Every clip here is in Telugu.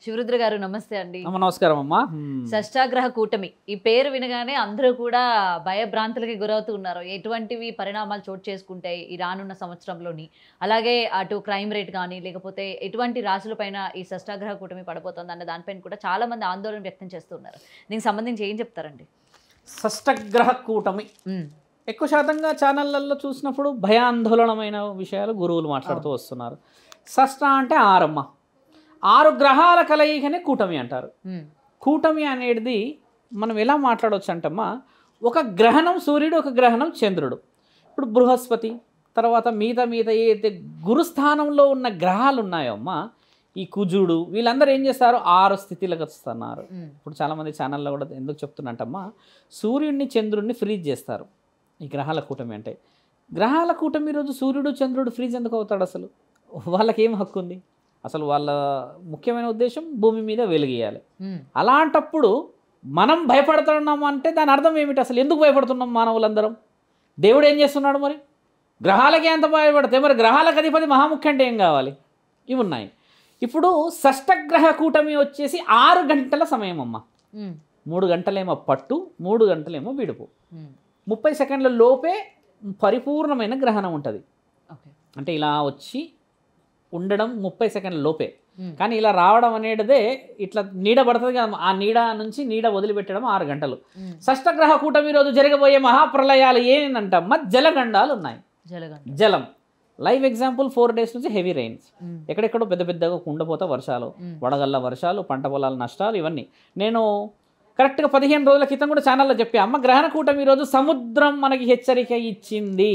శివరుద్ర గారు నమస్తే అండి. నమస్కారం అమ్మా. షష్టాగ్రహ కూటమి ఈ పేరు వినగానే అందరూ కూడా భయభ్రాంతులకి గురవుతూ ఉన్నారు. ఎటువంటివి పరిణామాలు చోటు చేసుకుంటాయి ఈ రానున్న సంవత్సరంలోని, అలాగే అటు క్రైమ్ రేట్ కానీ లేకపోతే ఎటువంటి రాశులపైన ఈ షష్టాగ్రహ కూటమి పడబోతోంది అన్న దానిపైన కూడా చాలా మంది ఆందోళన వ్యక్తం చేస్తున్నారు. దీనికి సంబంధించి ఏం చెప్తారండి? షష్ఠగ్రహ కూటమి ఎక్కువ శాతంగా ఛానళ్ళల్లో చూసినప్పుడు భయాందోళనమైన విషయాలు గురువులు మాట్లాడుతూ వస్తున్నారు. షష్ఠ అంటే 6 అమ్మ, 6 గ్రహాల కలయికనే కూటమి అంటారు. కూటమి అనేది మనం ఎలా మాట్లాడవచ్చు అంటమ్మా, ఒక గ్రహణం సూర్యుడు, ఒక గ్రహణం చంద్రుడు. ఇప్పుడు బృహస్పతి తర్వాత మిగతా ఏదైతే గురుస్థానంలో ఉన్న గ్రహాలు ఉన్నాయో అమ్మ, ఈ కుజుడు వీళ్ళందరూ ఏం చేస్తారు, 6 స్థితిలకు వస్తున్నారు. ఇప్పుడు చాలామంది ఛానల్లో కూడా ఎందుకు చెప్తున్నట్టమ్మా, సూర్యుడిని చంద్రుడిని ఫ్రీజ్ చేస్తారు ఈ గ్రహాల కూటమి అంటే. గ్రహాల కూటమి రోజు సూర్యుడు చంద్రుడు ఫ్రీజ్ ఎందుకు అవుతాడు? అసలు వాళ్ళకి ఏం హక్కు ఉంది? అసలు వాళ్ళ ముఖ్యమైన ఉద్దేశం భూమి మీద వెలిగియాలి. అలాంటప్పుడు మనం భయపడుతున్నాము అంటే దాని అర్థం ఏమిటి? అసలు ఎందుకు భయపడుతున్నాం మానవులందరం? దేవుడు ఏం చేస్తున్నాడు? మరి గ్రహాలకే ఎంత భయపడితే మరి గ్రహాలకు అధిపతి మహాముఖ్యం అంటే ఏం కావాలి? ఇవి ఉన్నాయి. ఇప్పుడు షష్ఠగ్రహ కూటమి వచ్చేసి 6 గంటల సమయం అమ్మ. 3 గంటలేమో పట్టు, 3 గంటలేమో విడుపు. 30 సెకండ్ల లోపే పరిపూర్ణమైన గ్రహణం ఉంటుంది. అంటే ఇలా వచ్చి ఉండడం 30 సెకండ్ల లోపే. కానీ ఇలా రావడం అనేటిదే ఇట్లా నీడ పడుతుంది కదా, ఆ నీడ నుంచి నీడ వదిలిపెట్టడం 6 గంటలు. షష్ఠగ్రహ కూటమి రోజు జరగబోయే మహాప్రళయాలు ఏంటంటమ్మా, జలగండాలు ఉన్నాయి. జలం లైవ్ ఎగ్జాంపుల్ 4 days నుంచి హెవీ రెయిన్స్, ఎక్కడెక్కడో పెద్ద పెద్దగా కుండపోత వర్షాలు, వడగళ్ళ వర్షాలు, పంట పొలాల నష్టాలు, ఇవన్నీ నేను కరెక్ట్గా 15 రోజుల క్రితం కూడా ఛానల్లో చెప్పా అమ్మ. గ్రహణ కూటమి రోజు సముద్రం మనకి హెచ్చరిక ఇచ్చింది.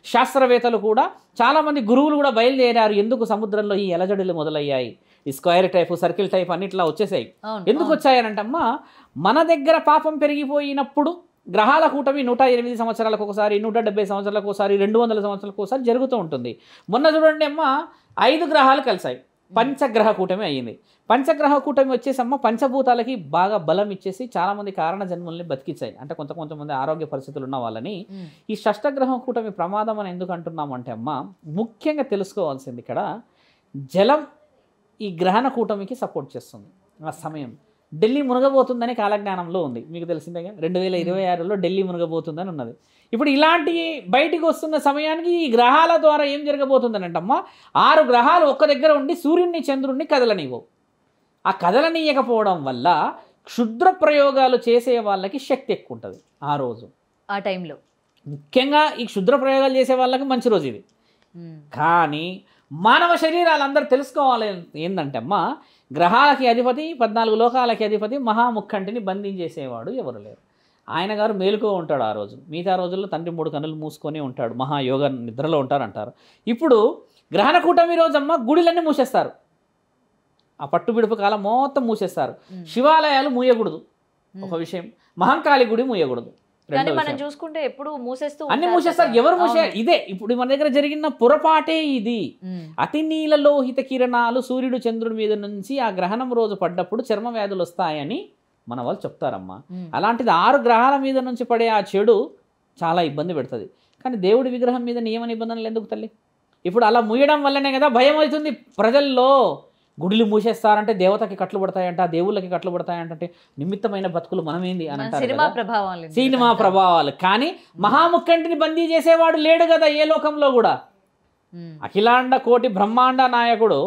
శాస్త్రవేత్తలు కూడా చాలామంది గురువులు కూడా బయలుదేరారు. ఎందుకు సముద్రంలో ఈ ఎలజడులు మొదలయ్యాయి, ఈ స్క్వేర్ టైప్ సర్కిల్ టైప్ అన్నిట్లా వచ్చేసాయి. ఎందుకు వచ్చాయనంటమ్మా, మన దగ్గర పాపం పెరిగిపోయినప్పుడు గ్రహాల కూటమి 108 సంవత్సరాలకు ఒకసారి, 170 సంవత్సరాలకు ఒకసారి, 200 సంవత్సరాలకు ఒకసారి జరుగుతూ ఉంటుంది. మొన్న చూడండి అమ్మ, 5 గ్రహాలు కలిసాయి, పంచగ్రహ కూటమి అయ్యింది. పంచగ్రహ కూటమి వచ్చేసమ్మ పంచభూతాలకి బాగా బలం ఇచ్చేసి చాలామంది కారణ జన్మల్ని బతికించాయి. అంటే కొంతమంది ఆరోగ్య పరిస్థితులు ఉన్న వాళ్ళని. ఈ షష్ఠగ్రహ కూటమి ప్రమాదం అని ఎందుకు అంటున్నామంటే అమ్మ, ముఖ్యంగా తెలుసుకోవాల్సింది ఇక్కడ జలం ఈ గ్రహణ కూటమికి సపోర్ట్ చేస్తుంది. ఆ సమయం ఢిల్లీ మునగబోతుందని కాలజ్ఞానంలో ఉంది, మీకు తెలిసిందేగా. 2026లో ఢిల్లీ మునగబోతుందని ఉన్నది. ఇప్పుడు ఇలాంటి బయటికి వస్తున్న సమయానికి ఈ గ్రహాల ద్వారా ఏం జరగబోతుందని అంటమ్మా, 6 గ్రహాలు ఒక్క దగ్గర ఉండి సూర్యుడిని చంద్రుడిని కదలనివ్వవు. ఆ కదలనీయకపోవడం వల్ల క్షుద్ర ప్రయోగాలు చేసే వాళ్ళకి శక్తి ఎక్కువ ఉంటుంది ఆ రోజు, ఆ టైంలో. ముఖ్యంగా ఈ క్షుద్ర ప్రయోగాలు చేసే వాళ్ళకి మంచి రోజు ఇది. కానీ మానవ శరీరాలు అందరూ తెలుసుకోవాలి ఏంటంటే అమ్మా, గ్రహాలకి అధిపతి, 14 లోకాలకి అధిపతి, మహాముఖంటిని బంధించేసేవాడు ఎవరు లేరు. ఆయన గారు మేలుకో ఉంటాడు ఆ రోజు. మిగతా రోజుల్లో తండ్రి 3 కన్నులు మూసుకొని ఉంటాడు, మహాయోగ నిద్రలో ఉంటారంటారు. ఇప్పుడు గ్రహణ కూటమి రోజమ్మ గుడిలన్నీ మూసేస్తారు, ఆ పట్టు విడుపు కాలం మొత్తం మూసేస్తారు. శివాలయాలు మూయకూడదు ఒక విషయం, మహంకాళి గుడి మూయకూడదు. మనం చూసుకుంటే ఎప్పుడు అన్ని మూసేస్తారు. ఎవరు మూసే ఇదే ఇప్పుడు మన దగ్గర జరిగిన పొరపాటే ఇది. అతి నీలలోహిత కిరణాలు సూర్యుడు చంద్రుడి మీద నుంచి ఆ గ్రహణం రోజు పడ్డప్పుడు చర్మ వ్యాధులు వస్తాయని మన వాళ్ళు చెప్తారమ్మా. అలాంటిది 6 గ్రహాల మీద నుంచి పడే ఆ చెడు చాలా ఇబ్బంది పెడుతుంది. కానీ దేవుడి విగ్రహం మీద నియమ నిబంధనలు ఎందుకు తల్లి? ఇప్పుడు అలా మూయడం వల్లనే కదా భయం అవుతుంది ప్రజల్లో. గుడిలు మూసేస్తారంటే దేవతకి కట్లు పడతాయంట, దేవుళ్ళకి కట్లు పడతాయంటే నిమిత్తమైన బతుకులు మనమేంది అని అంటారు. సినిమా ప్రభావాలు. కానీ మహాముఖంటిని బందీ చేసేవాడు లేడు కదా ఏ లోకంలో కూడా. అఖిలాండ కోటి బ్రహ్మాండ నాయకుడు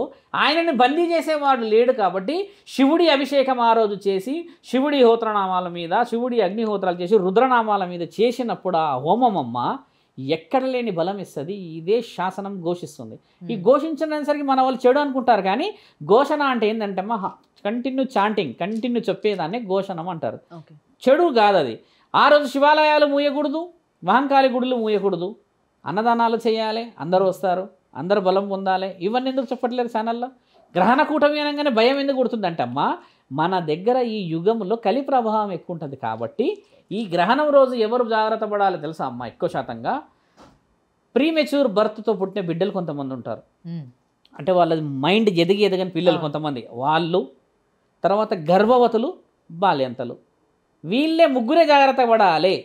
ఆయనని బందీ చేసేవాడు లేడు. కాబట్టి శివుడి అభిషేకం ఆ రోజు చేసి, శివుడి హోత్రనామాల మీద, శివుడి అగ్నిహోత్రాలు చేసి, రుద్రనామాల మీద చేసినప్పుడు ఆ హోమమమ్మ ఎక్కడ లేని బలం ఇస్తుంది. ఇదే శాసనం ఘోషిస్తుంది. ఈ ఘోషించినసరికి మన వాళ్ళు చెడు అనుకుంటారు. కానీ ఘోషణ అంటే ఏంటంటే కంటిన్యూ చాంటింగ్, కంటిన్యూ చెప్పేదాన్ని ఘోషణం అంటారు. చెడు కాదు అది. ఆ రోజు శివాలయాలు మూయకూడదు, మహంకాళి గుడులు మూయకూడదు, అన్నదానాలు చేయాలి, అందరూ వస్తారు, అందరూ బలం పొందాలి. ఇవన్నీ ఎందుకు చెప్పట్లేదు ఛానల్లో? గ్రహణ కూటమి అనగానే భయం ఎందుకు కొడుతుందంటే అమ్మా, మన దగ్గర ఈ యుగంలో కలి ప్రభావం ఎక్కువ ఉంటుంది. కాబట్టి ఈ గ్రహణం రోజు ఎవరు జాగ్రత్త పడాలి తెలుసా అమ్మ? ఎక్కువ శాతంగా ప్రీమెచ్యూర్ బర్త్తో పుట్టిన బిడ్డలు కొంతమంది ఉంటారు. అంటే వాళ్ళ మైండ్ ఎదగని పిల్లలు కొంతమంది, వాళ్ళు, తర్వాత గర్భవతులు, బాల్యంతలు, వీళ్ళే ముగ్గురే జాగ్రత్త పడాలి.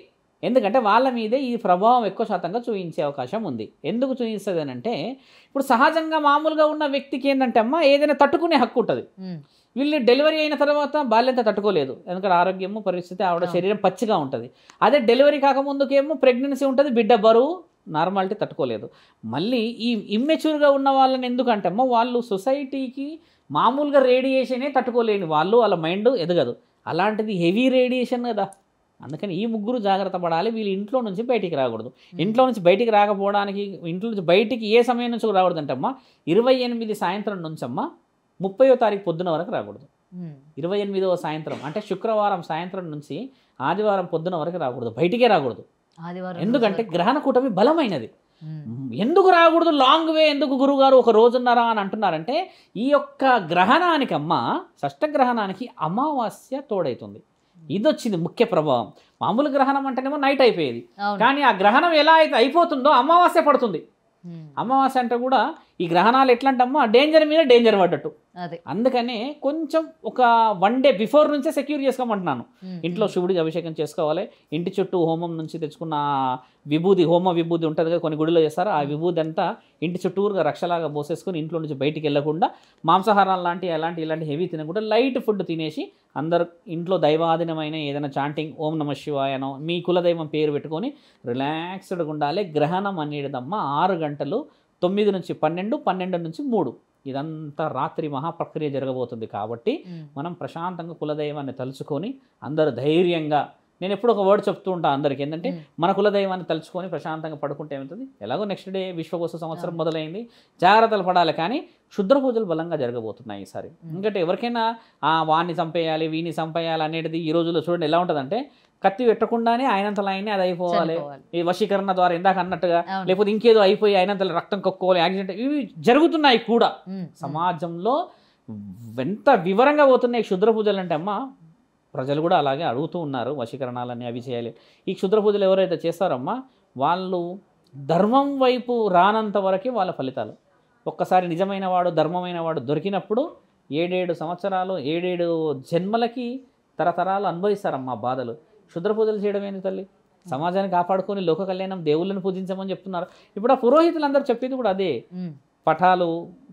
ఎందుకంటే వాళ్ళ మీదే ఈ ప్రభావం ఎక్కువ శాతంగా చూపించే అవకాశం ఉంది. ఎందుకు చూపిస్తుంది అని అంటే, ఇప్పుడు సహజంగా మామూలుగా ఉన్న వ్యక్తికి ఏంటంటే అమ్మ ఏదైనా తట్టుకునే హక్కు ఉంటుంది. వీళ్ళు డెలివరీ అయిన తర్వాత బాల్యంత తట్టుకోలేదు, ఎందుకంటే ఆరోగ్యము పరిస్థితి ఆవిడ శరీరం పచ్చిగా ఉంటుంది. అదే డెలివరీ కాకముందుకేమో ప్రెగ్నెన్సీ ఉంటుంది, బిడ్డ బరువు నార్మాలిటీ తట్టుకోలేదు. మళ్ళీ ఈ ఇమ్మెచ్యూర్గా ఉన్న వాళ్ళని ఎందుకంటే అమ్మ వాళ్ళు సొసైటీకి మామూలుగా రేడియేషనే తట్టుకోలేని వాళ్ళు, వాళ్ళ మైండ్ ఎదగదు. అలాంటిది హెవీ రేడియేషన్ కదా. అందుకని ఈ ముగ్గురు జాగ్రత్త పడాలి. వీళ్ళు ఇంట్లో నుంచి బయటికి రాకూడదు. ఇంట్లో నుంచి బయటికి రాకపోవడానికి, ఇంట్లో నుంచి బయటికి ఏ సమయం నుంచి రాకూడదు అంటే అమ్మ 28 సాయంత్రం నుంచి అమ్మ 30వ తారీఖు పొద్దున వరకు రాకూడదు. 28వ సాయంత్రం అంటే శుక్రవారం సాయంత్రం నుంచి ఆదివారం పొద్దున వరకు రాకూడదు, బయటికే రాకూడదు. ఎందుకంటే గ్రహణ కూటమి బలమైనది. ఎందుకు రాకూడదు, లాంగ్ వే ఎందుకు గురువుగారు ఒక రోజున్నారా అని అంటున్నారంటే, ఈ యొక్క గ్రహణానికి అమ్మ షష్టగ్రహణానికి అమావాస్య తోడైతుంది. ఇది వచ్చింది ముఖ్య ప్రభావం. మామూలు గ్రహణం అంటేనేమో నైట్ అయిపోయేది, కానీ ఆ గ్రహణం ఎలా అయితే అయిపోతుందో అమావాస్య పడుతుంది. అమావాస్య అంటే కూడా ఈ గ్రహణాలు ఎట్లా అంటమ్మా డేంజర్ మీద డేంజర్ పడ్డట్టు. అందుకనే కొంచెం ఒక 1 డే బిఫోర్ నుంచే సెక్యూర్ చేసుకోమంటున్నాను. ఇంట్లో శివుడికి అభిషేకం చేసుకోవాలి. ఇంటి చుట్టూ హోమం నుంచి తెచ్చుకున్న విభూది, హోమ విభూది ఉంటుంది కదా, కొన్ని గుడిలో చేస్తారు. ఆ విభూది అంతా ఇంటి చుట్టూరుగా రక్షలాగా పోసేసుకొని ఇంట్లో నుంచి బయటికి వెళ్ళకుండా, మాంసాహారాలు ఇలాంటి హెవీ తినకుండా లైట్ ఫుడ్ తినేసి అందరు ఇంట్లో దైవాధీనమైన ఏదైనా చాంటింగ్ ఓం నమ శివాయనో మీ కులదైవం పేరు పెట్టుకొని రిలాక్స్డ్గా ఉండాలి. గ్రహణం అనేదమ్మా 6 గంటలు 9 నుంచి 12, 12 నుంచి 3 ఇదంతా రాత్రి మహాప్రక్రియ జరగబోతుంది. కాబట్టి మనం ప్రశాంతంగా కులదైవాన్ని తలుచుకొని అందరూ ధైర్యంగా, నేను ఎప్పుడు ఒక వర్డ్ చెప్తూ ఉంటాను అందరికీ, ఏంటంటే మన కులదైవాన్ని తలుచుకొని ప్రశాంతంగా పడుకుంటే ఏమవుతుంది, ఎలాగో నెక్స్ట్ డే విశ్వకోశ సంవత్సరం మొదలైంది, జాగ్రత్తలు పడాలి. కానీ క్షుద్ర పూజలు బలంగా జరగబోతున్నాయి ఈసారి. ఎందుకంటే ఎవరికైనా వాడిని చంపేయాలి వీని చంపేయాలి అనేది ఈ రోజుల్లో చూడండి ఎలా ఉంటుందంటే, కత్తి పెట్టకుండానే ఆయనంతలో ఆయనే అది అయిపోవాలి, ఈ వశీకరణ ద్వారా ఇందాక అన్నట్టుగా, లేకపోతే ఇంకేదో అయిపోయి ఆయనంతలో రక్తం కక్కుకోవాలి, యాక్సిడెంట్, ఇవి జరుగుతున్నాయి కూడా సమాజంలో. ఎంత వివరంగా పోతున్నాయి క్షుద్ర పూజలు అంటే అమ్మ, ప్రజలు కూడా అలాగే అడుగుతూ ఉన్నారు, వశీకరణాలని అవి చేయాలి. ఈ క్షుద్ర పూజలు ఎవరైతే చేస్తారమ్మా వాళ్ళు ధర్మం వైపు రానంత వరకే వాళ్ళ ఫలితాలు. ఒక్కసారి నిజమైన వాడు ధర్మమైన వాడు దొరికినప్పుడు 7 సంవత్సరాలు 7 జన్మలకి తరతరాలు అనుభవిస్తారమ్మా బాధలు. క్షుద్ర పూజలు చేయడం ఏంటి తల్లి, సమాజాన్ని కాపాడుకొని లోక కళ్యాణం, దేవుళ్ళని పూజించమని చెప్తున్నారు. ఇప్పుడు ఆ పురోహితులు అందరూ చెప్పేది కూడా అదే. పటాలు,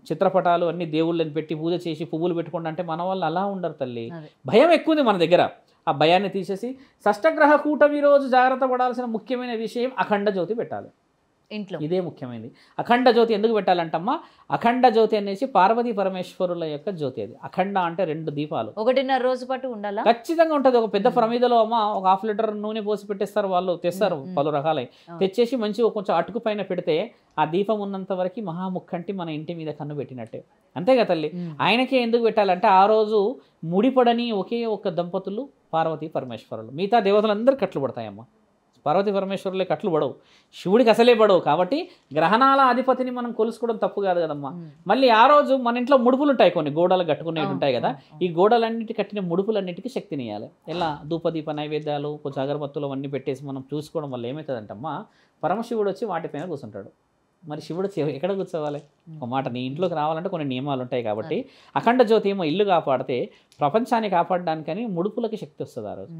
చిత్రపటాలు అన్ని దేవుళ్ళని పెట్టి పూజ చేసి పువ్వులు పెట్టుకోండి అంటే మన వాళ్ళు అలా ఉండరు తల్లి. భయం ఎక్కువ ఉంది మన దగ్గర. ఆ భయాన్ని తీసేసి షష్టగ్రహ కూటమి రోజు జాగ్రత్త పడాల్సిన ముఖ్యమైన విషయం అఖండ జ్యోతి పెట్టాలి ఇంట్లో. ఇదే ముఖ్యమైనది. అఖండ జ్యోతి ఎందుకు పెట్టాలంటమ్మా, అఖండ జ్యోతి అనేసి పార్వతీ పరమేశ్వరుల యొక్క జ్యోతి. అది అఖండ అంటే 2 దీపాలు 1.5 రోజు పాటు ఉండాలా? ఖచ్చితంగా ఉంటుంది. ఒక పెద్ద ప్రమిదలో అమ్మ ఒక 1/2 లీటర్ నూనె పోసి పెట్టేస్తారు వాళ్ళు, తెస్తారు పలు రకాలై తెచ్చేసి మంచి కొంచెం అటుకు పైన పెడితే ఆ దీపం ఉన్నంత వరకు మహాముఖంటి మన ఇంటి మీద కన్ను పెట్టినట్టే. అంతేగా తల్లి. ఆయనకే ఎందుకు పెట్టాలంటే ఆ రోజు ముడిపడని ఒకే ఒక దంపతులు పార్వతీ పరమేశ్వరులు. మిగతా దేవతలందరూ కట్లు పడతాయమ్మ, పార్వతీ పరమేశ్వరులే కట్లు పడవు, శివుడికి అసలే పడవు. కాబట్టి గ్రహణాల అధిపతిని మనం కొలుసుకోవడం తప్పు కాదు కదమ్మా. మళ్ళీ ఆ రోజు మన ఇంట్లో ముడుపులు ఉంటాయి, కొన్ని గోడలు కట్టుకునేవి ఉంటాయి కదా, ఈ గోడలన్నిటి కట్టిన ముడుపులన్నిటికీ శక్తిని ఇవ్వాలి. ఎలా ధూపదీప నైవేద్యాలు కొంచెం అగరబత్తులు అవన్నీ పెట్టేసి మనం చూసుకోవడం వల్ల ఏమవుతుందంటమ్మా, పరమశివుడు వచ్చి వాటిపైన కూర్చుంటాడు. మరి శివుడు ఎక్కడ కూర్చోవాలి? ఒక మాట, నీ ఇంట్లోకి రావాలంటే కొన్ని నియమాలు ఉంటాయి. కాబట్టి అఖండ జ్యోతి ఏమో ఇల్లు కాపాడితే ప్రపంచాన్ని కాపాడడానికని ముడుపులకి శక్తి వస్తుంది. ఆ రోజు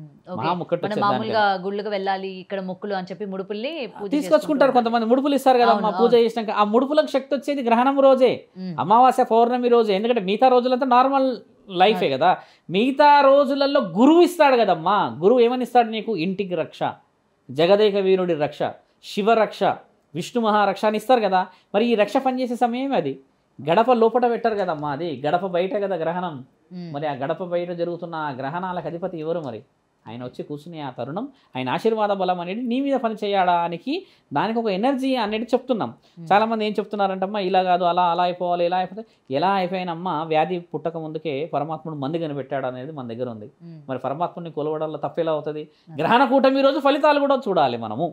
మామూలుగా గుళ్ళకి వెళ్ళాలి ఇక్కడ మొక్కులు అని చెప్పి ముడుపుల్ని తీసుకొచ్చుకుంటారు కొంతమంది, ముడుపులు ఇస్తారు కదా మా పూజ చేసినాక. ఆ ముడుపులకు శక్తి వచ్చేది గ్రహణం రోజే, అమావాస్య పౌర్ణమి రోజే. ఎందుకంటే మిగతా రోజులంతా నార్మల్ లైఫే కదా. మిగతా రోజులలో గురువు ఇస్తాడు కదమ్మా. గురువు ఏమని ఇస్తాడు నీకు? ఇంటికి రక్ష, జగదేక వీరుడి రక్ష, శివరక్ష, విష్ణు మహారక్ష అని ఇస్తారు కదా. మరి ఈ రక్ష పనిచేసే సమయం అది. గడప లోపల పెట్టారు కదమ్మా, అది గడప బయట కదా గ్రహణం. మరి ఆ గడప బయట జరుగుతున్న ఆ గ్రహణాలకు అధిపతి ఎవరు? మరి ఆయన వచ్చి కూర్చుని ఆ తరుణం ఆయన ఆశీర్వాద బలం అనేది నీ మీద పని చేయడానికి, దానికి ఒక ఎనర్జీ అనేది చెప్తున్నాం. చాలామంది ఏం చెప్తున్నారంటమ్మా, ఇలా కాదు అలా అయిపోవాలి, ఇలా అయిపోతే ఎలా అయిపోయినమ్మా, వ్యాధి పుట్టక ముందుకే పరమాత్ముడు మందు కనిపెట్టాడు అనేది మన దగ్గర ఉంది. మరి పరమాత్ముడిని కొలవడంలో తప్పేలా అవుతుంది? గ్రహణ కూటమి రోజు ఫలితాలు కూడా చూడాలి మనము.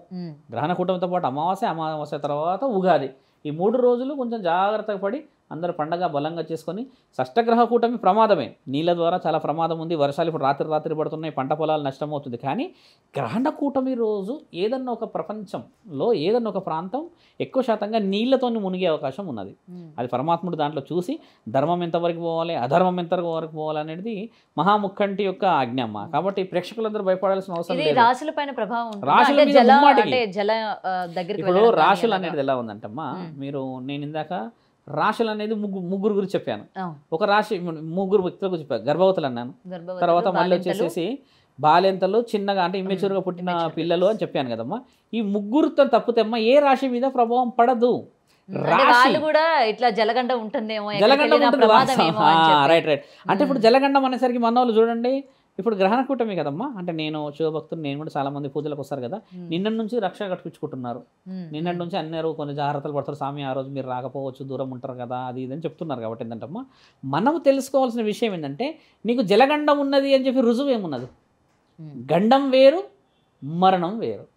గ్రహణ కూటమితో పాటు అమావాస్య తర్వాత ఉగాది, ఈ 3 రోజులు కొంచెం జాగ్రత్తగా పడి అందరూ పండగ బలంగా చేసుకొని షష్టగ్రహ కూటమి ప్రమాదమే, నీళ్ళ ద్వారా చాలా ప్రమాదం ఉంది, వర్షాలు ఇప్పుడు రాత్రి పడుతున్నాయి, పంట పొలాలు నష్టమవుతుంది. కానీ గ్రహణ కూటమి రోజు ఏదన్నా ఒక ప్రపంచంలో ఏదన్నా ఒక ప్రాంతం ఎక్కువ శాతంగా నీళ్లతో మునిగే అవకాశం ఉన్నది. అది పరమాత్ముడు దాంట్లో చూసి ధర్మం ఎంతవరకు పోవాలి, అధర్మం ఎంతవరకు పోవాలి అనేది మహాముఖంటి యొక్క ఆజ్ఞమ్మ. కాబట్టి ప్రేక్షకులందరూ భయపడాల్సిన అవసరం లేదు. రాశుల పైన ప్రభావం రాశుల మీద ముమ్మాటికి. జల దగ్గరికి ఇప్పుడు రాశులు అనేది ఎలా ఉందంటమ్మా, మీరు నేను ఇందాక రాశులు అనేది ముగ్గురు గురించి చెప్పాను. ఒక రాశి ముగ్గురు వ్యక్తులకు చెప్పాను, గర్భవతులు అన్నాను, తర్వాత మళ్ళీ వచ్చేసేసి బాలెంతలు, చిన్నగా అంటే ఇమ్మెచ్యూర్గా పుట్టిన పిల్లలు అని చెప్పాను కదమ్మా. ఈ ముగ్గురుతో తప్పితే అమ్మా ఏ రాశి మీద ప్రభావం పడదు. వాళ్ళు కూడా ఇట్లా జలగండ ఉంటుందేమో, జలగండం ఉంటుంది. రైట్. అంటే ఇప్పుడు జలగండం అనేసరికి మన వాళ్ళు చూడండి, ఇప్పుడు గ్రహణ కూటమి కదమ్మా. అంటే నేను శివభక్తులు, నేను కూడా చాలా మంది పూజలకు వస్తారు కదా, నిన్న నుంచి రక్ష కట్టించుకుంటున్నారు, నిన్నటి నుంచి అన్నారు కొన్ని జాగ్రత్తలు పడతారు, స్వామి ఆ రోజు మీరు రాకపోవచ్చు, దూరం ఉంటారు కదా, అది ఇది అని చెప్తున్నారు. కాబట్టి ఏంటంటమ్మా, మనం తెలుసుకోవాల్సిన విషయం ఏంటంటే, నీకు జలగండం ఉన్నది అని చెప్పి రుజువు ఏమున్నది? గండం వేరు, మరణం వేరు.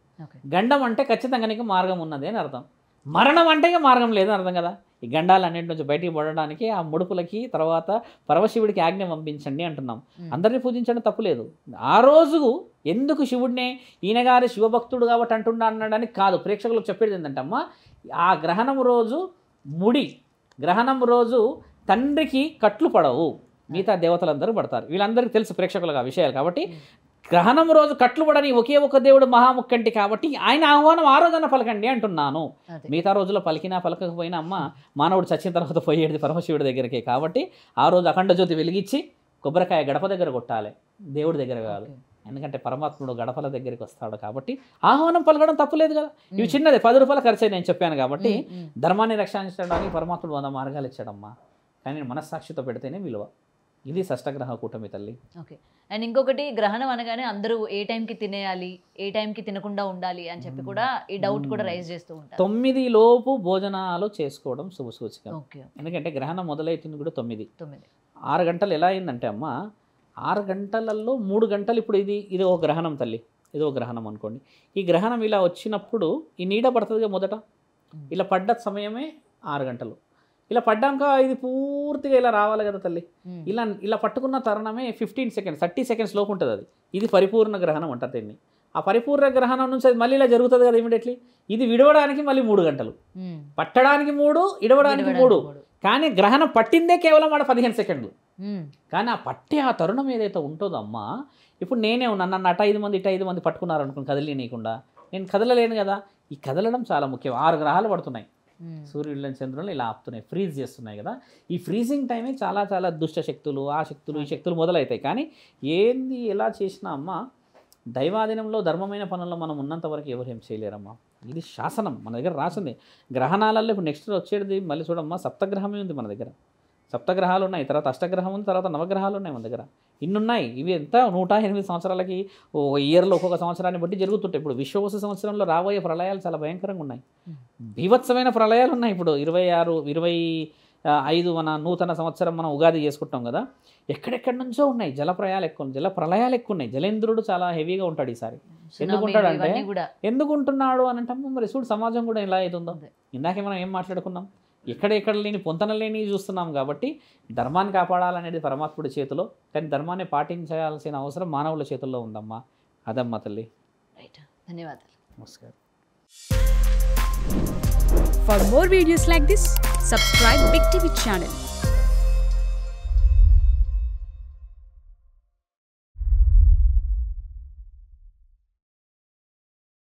గండం అంటే ఖచ్చితంగా నీకు మార్గం ఉన్నది అని అర్థం, మరణం అంటే మార్గం లేదని అర్థం కదా. ఈ గండాలు అన్నింటి నుంచి బయటికి పడడానికి ఆ ముడుపులకి తర్వాత పరమశివుడికి ఆజ్ఞ పంపించండి అంటున్నాం. అందరినీ పూజించడం తప్పులేదు. ఆ రోజు ఎందుకు శివుడినే ఈయనగారి శివభక్తుడు కాబట్టి అంటున్నా అన్నాడని కాదు, ప్రేక్షకులకు చెప్పేది ఏంటంటమ్మా, ఆ గ్రహణం రోజు గ్రహణం రోజు తండ్రికి కట్లు పడవు, మిగతా దేవతలందరూ పడతారు. వీళ్ళందరికీ తెలుసు ప్రేక్షకులకు ఆ విషయాలు. కాబట్టి గ్రహణం రోజు కట్లు పడని ఒకే ఒక దేవుడు మహాముఖంటి కాబట్టి ఆయన ఆహ్వానం ఆ రోజున పలకండి అంటున్నాను. మిగతా రోజుల్లో పలికినా పలకకపోయినా అమ్మ మానవుడు చచ్చిన తర్వాత పోయేది పరమశివుడి దగ్గరికి. కాబట్టి ఆ రోజు అఖండ జ్యోతి వెలిగించి కొబ్బరికాయ గడప దగ్గర కొట్టాలి, దేవుడి దగ్గర కాదు. ఎందుకంటే పరమాత్ముడు గడపల దగ్గరికి వస్తాడు కాబట్టి ఆహ్వానం పలకడం తప్పులేదు కదా. ఇవి చిన్నది 10 రూపాయల ఖర్చు నేను చెప్పాను కాబట్టి ధర్మాన్ని రక్షించడానికి పరమాత్ముడు 100 మార్గాలు ఇచ్చాడమ్మా. కానీ మనస్సాక్షితో పెడితేనే విలువ. ఇది షష్టగ్రహ కూటమి తల్లి. ఓకే. అండ్ ఇంకొకటి, గ్రహణం అనగానే అందరూ ఏ టైంకి తినేయాలి, ఏ టైంకి తినకుండా ఉండాలి అని చెప్పి కూడా ఈ డౌట్ కూడా రైజ్ చేస్తూ ఉంటారు. 9 లోపు భోజనాలు చేసుకోవడం శుభసూచికం. ఎందుకంటే గ్రహణం మొదలవుతుంది కూడా 9. 6 గంటలు ఎలా అయిందంటే అమ్మ, 6 గంటలలో 3 గంటలు ఇప్పుడు ఇది ఒక గ్రహణం తల్లి, ఇది ఒక గ్రహణం అనుకోండి. ఈ గ్రహణం ఇలా వచ్చినప్పుడు ఈ నీడ పడుతుందిగా మొదట, ఇలా పడ్డ సమయమే 6 గంటలు. ఇలా పడ్డాక ఇది పూర్తిగా ఇలా రావాలి కదా తల్లి. ఇలా పట్టుకున్న తరుణమే 15 సెకండ్స్ 30 సెకండ్స్ లోపు ఉంటుంది అది. ఇది పరిపూర్ణ గ్రహణం అంటారు దీన్ని. ఆ పరిపూర్ణ గ్రహణం నుంచి అది మళ్ళీ ఇలా జరుగుతుంది కదా ఇమీడియట్లీ. ఇది విడవడానికి మళ్ళీ 3 గంటలు, పట్టడానికి 3, ఇడవడానికి 3. కానీ గ్రహణం పట్టిందే కేవలం వాడు 15 సెకండ్లు. కానీ ఆ పట్టే ఆ తరుణం ఏదైతే ఉంటుందో అమ్మా, ఇప్పుడు నేనే ఉన్నాను, నన్ను అటు 5 మంది ఇటు 5 మంది పట్టుకున్నారు అనుకుని కదలనీయకుండా నేను కదలలేను కదా. ఈ కదలడం చాలా ముఖ్యం. 6 గ్రహాలు పడుతున్నాయి, సూర్యుడు చంద్రులు ఇలా ఆపుతున్నాయి, ఫ్రీజ్ చేస్తున్నాయి కదా. ఈ ఫ్రీజింగ్ టైమే చాలా చాలా దుష్ట శక్తులు, ఆ శక్తులు, ఈ శక్తులు మొదలవుతాయి. కానీ ఏంది ఎలా చేసినా అమ్మ, దైవాధీనంలో ధర్మమైన పనుల్లో మనం ఉన్నంత వరకు ఎవరు ఏం చేయలేరమ్మా. ఇది శాసనం మన దగ్గర రాసింది. గ్రహణాలలో ఇప్పుడు నెక్స్ట్ వచ్చేది మళ్ళీ చూడమ్మా, సప్తగ్రహమే ఉంది మన దగ్గర. సప్తగ్రహాలు ఉన్నాయి, తర్వాత అష్టగ్రహం ఉంది, తర్వాత నవగ్రహాలు ఉన్నాయి మన దగ్గర. ఇన్నున్నాయి. ఇవి ఎంత 108 సంవత్సరాలకి ఇయర్లో ఒక్కొక్క సంవత్సరాన్ని బట్టి జరుగుతుంటాయి. ఇప్పుడు విశ్వవసు సంవత్సరంలో రాబోయే ప్రళయాలు చాలా భయంకరంగా ఉన్నాయి, బీభత్సమైన ప్రళయాలు ఉన్నాయి. ఇప్పుడు 26, 25 మన నూతన సంవత్సరం మనం ఉగాది చేసుకుంటాం కదా, ఎక్కడెక్కడి నుంచో ఉన్నాయి జల ప్రళయాలు ఎక్కువ ఉన్నాయి. జలేంద్రుడు చాలా హెవీగా ఉంటాడు ఈసారి. ఎందుకుంటాడు అంటే ఎందుకుంటున్నాడు అని అంటే మరి చూడు సమాజం కూడా ఎలా అవుతుందో. ఇందాకే మనం ఏం మాట్లాడుకున్నాం, ఎక్కడ లేని పొంతన లేని చూస్తున్నాం. కాబట్టి ధర్మాన్ని కాపాడాలనేది పరమాత్ముడి చేతిలో, కానీ ధర్మాన్ని పాటించాల్సిన అవసరం మానవుల చేతుల్లో ఉందమ్మా. అదమ్మా తల్లి. రైట్, ధన్యవాదాలు. నమస్కారం. For more videos like this, subscribe Big TV channel.